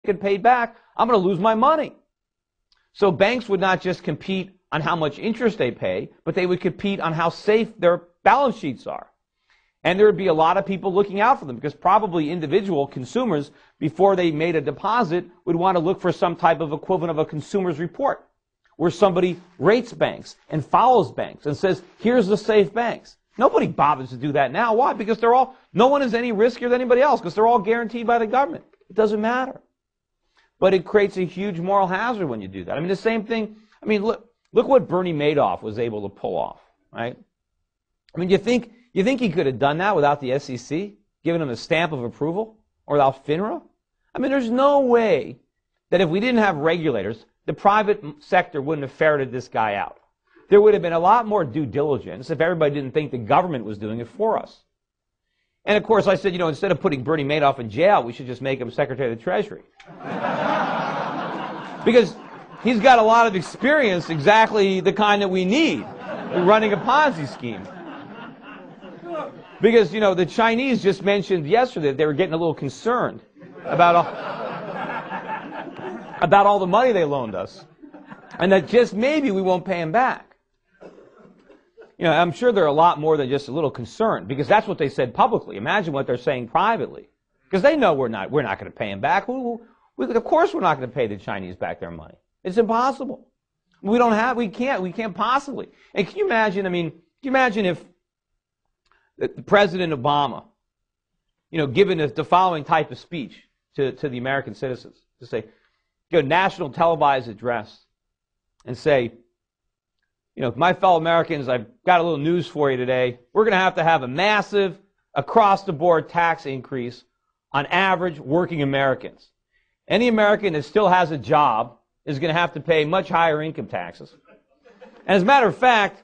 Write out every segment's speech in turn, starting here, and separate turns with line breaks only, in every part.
get paid back, I'm going to lose my money. So banks would not just compete on how much interest they pay, but they would compete on how safe their balance sheets are. And there would be a lot of people looking out for them because probably individual consumers, before they made a deposit, would want to look for some type of equivalent of a consumer's report where somebody rates banks and follows banks and says, here's the safe banks. Nobody bothers to do that now. Why? Because no one is any riskier than anybody else because they're all guaranteed by the government. It doesn't matter. But it creates a huge moral hazard when you do that. I mean, the same thing, look what Bernie Madoff was able to pull off, right? I mean, you think he could have done that without the SEC, giving him a stamp of approval, or without FINRA? I mean, there's no way that if we didn't have regulators, the private sector wouldn't have ferreted this guy out. There would have been a lot more due diligence if everybody didn't think the government was doing it for us. And of course, I said, instead of putting Bernie Madoff in jail, we should just make him Secretary of the Treasury. Because he's got a lot of experience, exactly the kind that we need in running a Ponzi scheme. Because, the Chinese just mentioned yesterday that they were getting a little concerned about all the money they loaned us. And that just maybe we won't pay them back. I'm sure they're a lot more than just a little concerned, because that's what they said publicly. Imagine what they're saying privately. Because they know we're not going to pay them back. Of course we're not going to pay the Chinese back their money. It's impossible. We can't possibly. And can you imagine if President Obama, given the following type of speech to the American citizens, to say, national televised address, and say, my fellow Americans, I've got a little news for you today. We're going to have a massive, across-the-board tax increase on average working Americans. Any American that still has a job is going to have to pay much higher income taxes. And as a matter of fact,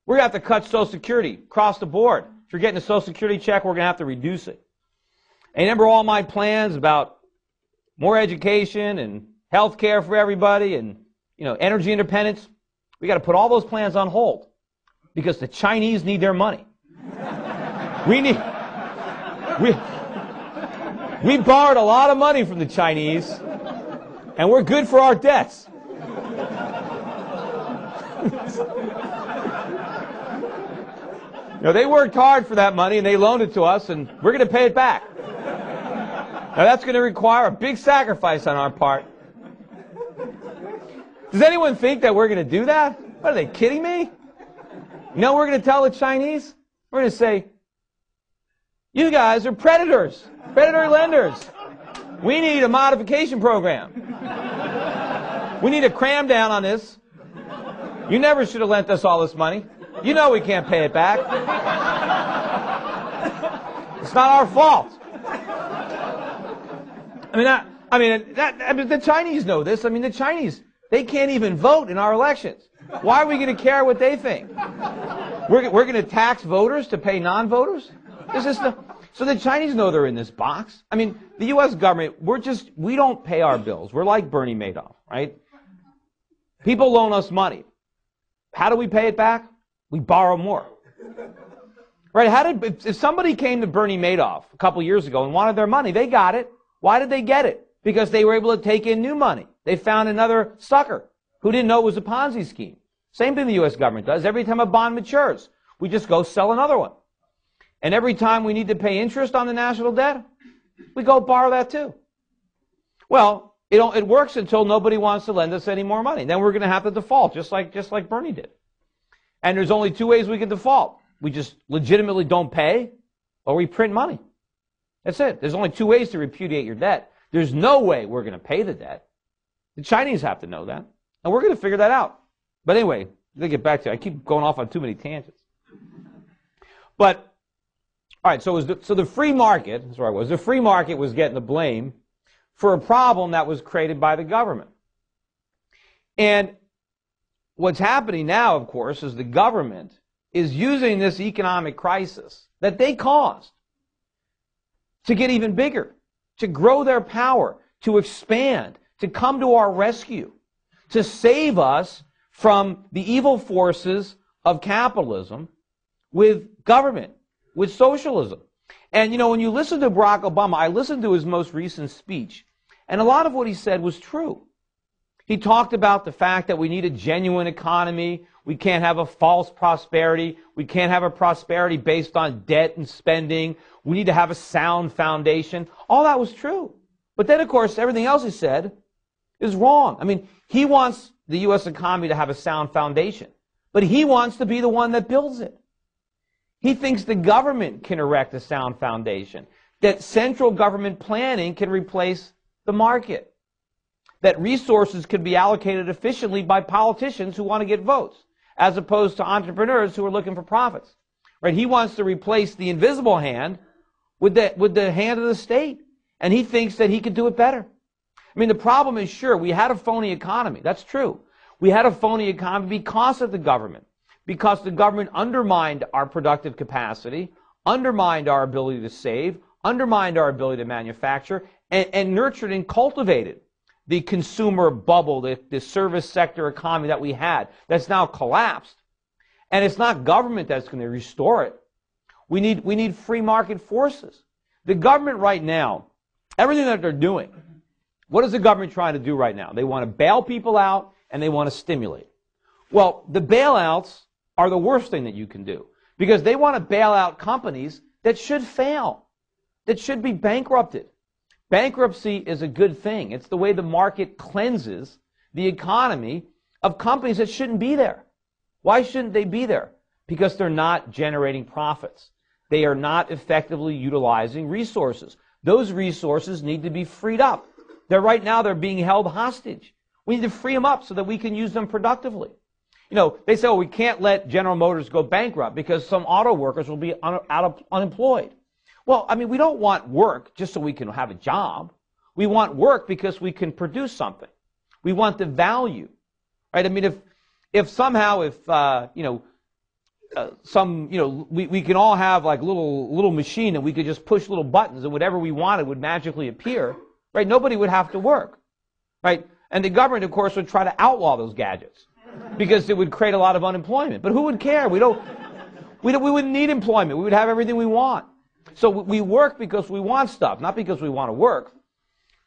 we're going to have to cut Social Security across the board. If you're getting a Social Security check, we're going to have to reduce it. And remember all my plans about more education and health care for everybody and, energy independence? We got to put all those plans on hold because the Chinese need their money. We borrowed a lot of money from the Chinese, and we're good for our debts. They worked hard for that money, and they loaned it to us, and we're going to pay it back. Now, that's going to require a big sacrifice on our part. Does anyone think that we're going to do that? What, are they kidding me? We're going to tell the Chinese? We're going to say, you guys are predators, predatory lenders. We need a modification program. We need to cram down on this. You never should have lent us all this money. You know we can't pay it back. It's not our fault. The Chinese know this. The Chinese, they can't even vote in our elections. Why are we going to care what they think? We're going to tax voters to pay non-voters? So the Chinese know they're in this box. The U.S. government, we don't pay our bills. We're like Bernie Madoff, right? People loan us money. How do we pay it back? We borrow more. Right? If somebody came to Bernie Madoff a couple years ago and wanted their money, they got it. Why did they get it? Because they were able to take in new money. They found another sucker who didn't know it was a Ponzi scheme. Same thing the U.S. government does. Every time a bond matures, we just go sell another one. And every time we need to pay interest on the national debt, we go borrow that too. Well, it works until nobody wants to lend us any more money. Then we're going to have to default, just like Bernie did. And there's only two ways we can default. We just legitimately don't pay, or we print money. That's it. There's only two ways to repudiate your debt. There's no way we're going to pay the debt. The Chinese have to know that. And we're going to figure that out. But anyway, let me get back to it. I keep going off on too many tangents. But, all right, so the free market, that's where I was, the free market was getting the blame for a problem that was created by the government. And what's happening now, of course, is the government is using this economic crisis that they caused to get even bigger, to grow their power, to expand, to come to our rescue, to save us from the evil forces of capitalism with government, with socialism. And, when you listen to Barack Obama, I listened to his most recent speech, And a lot of what he said was true. He talked about the fact that we need a genuine economy. We can't have a false prosperity. We can't have a prosperity based on debt and spending. We need to have a sound foundation. All that was true. But then, of course, everything else he said is wrong. I mean, he wants the U.S. economy to have a sound foundation, but he wants to be the one that builds it. He thinks the government can erect a sound foundation, that central government planning can replace the market, that resources can be allocated efficiently by politicians who want to get votes, as opposed to entrepreneurs who are looking for profits. Right? He wants to replace the invisible hand with the hand of the state, and he thinks that he could do it better. I mean, the problem is, sure, we had a phony economy. That's true. We had a phony economy because of the government, because the government undermined our productive capacity, undermined our ability to save, undermined our ability to manufacture, and nurtured and cultivated the consumer bubble, the service sector economy that we had that's now collapsed. And it's not government that's going to restore it. We need free market forces. The government right now, everything that they're doing, what is the government trying to do right now? They want to bail people out and they want to stimulate. Well, the bailouts are the worst thing that you can do because they want to bail out companies that should fail, that should be bankrupted. Bankruptcy is a good thing. It's the way the market cleanses the economy of companies that shouldn't be there. Why shouldn't they be there? Because they're not generating profits. They are not effectively utilizing resources. Those resources need to be freed up. Right now they're being held hostage. We need to free them up so that we can use them productively. You know, they say, oh, we can't let General Motors go bankrupt because some auto workers will be unemployed. Well, I mean, we don't want work just so we can have a job. We want work because we can produce something. We want the value, right? I mean, if somehow, we can all have like little machine and we could just push little buttons and whatever we wanted would magically appear, right? Nobody would have to work, right? And the government, of course, would try to outlaw those gadgets because it would create a lot of unemployment. But who would care? We wouldn't need employment. We would have everything we want. So we work because we want stuff, not because we want to work.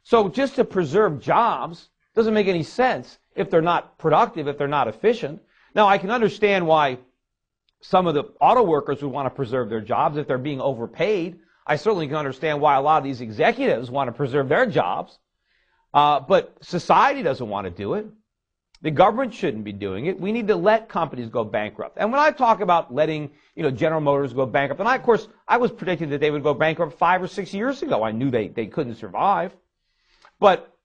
So just to preserve jobs doesn't make any sense if they're not productive, if they're not efficient. Now, I can understand why some of the auto workers would want to preserve their jobs if they're being overpaid. I certainly can understand why a lot of these executives want to preserve their jobs. But society doesn't want to do it. The government shouldn't be doing it. We need to let companies go bankrupt. And when I talk about letting, General Motors go bankrupt, and I was predicting that they would go bankrupt 5 or 6 years ago. I knew they couldn't survive. But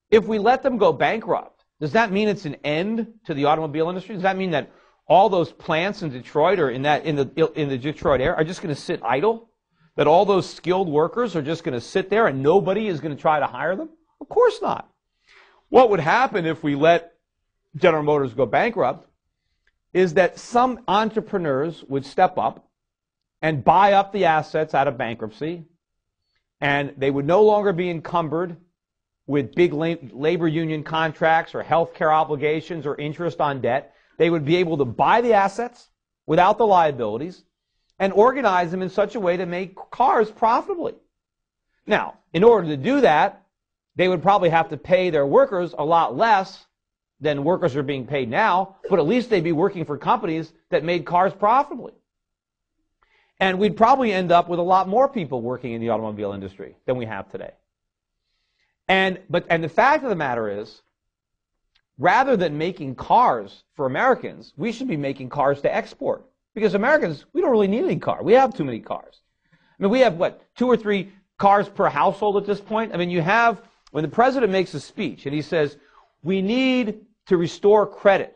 if we let them go bankrupt, does that mean it's an end to the automobile industry? Does that mean that all those plants in Detroit or in the Detroit area are just going to sit idle? That all those skilled workers are just going to sit there and nobody is going to try to hire them? Of course not. What would happen if we let General Motors go bankrupt is that some entrepreneurs would step up and buy up the assets out of bankruptcy, and they would no longer be encumbered with big labor union contracts or health care obligations or interest on debt. They would be able to buy the assets without the liabilities and organize them in such a way to make cars profitably. Now, in order to do that, they would probably have to pay their workers a lot less than workers are being paid now, but at least they'd be working for companies that made cars profitably. And we'd probably end up with a lot more people working in the automobile industry than we have today. And the fact of the matter is, rather than making cars for Americans, we should be making cars to export. Because Americans, we don't really need any car. We have too many cars. I mean, we have, 2 or 3 cars per household at this point? I mean, when the president makes a speech and he says, we need to restore credit.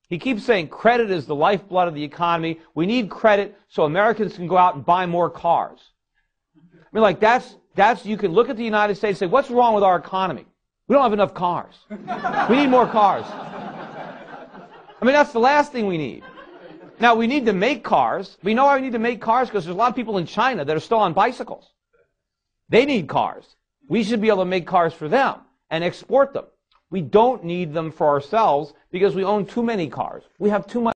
He keeps saying credit is the lifeblood of the economy. We need credit so Americans can go out and buy more cars. I mean, you can look at the United States and say, what's wrong with our economy? We don't have enough cars. We need more cars. I mean, that's the last thing we need. Now, we need to make cars. We know why we need to make cars because there's a lot of people in China that are still on bicycles. They need cars. We should be able to make cars for them and export them. We don't need them for ourselves because we own too many cars. We have too much.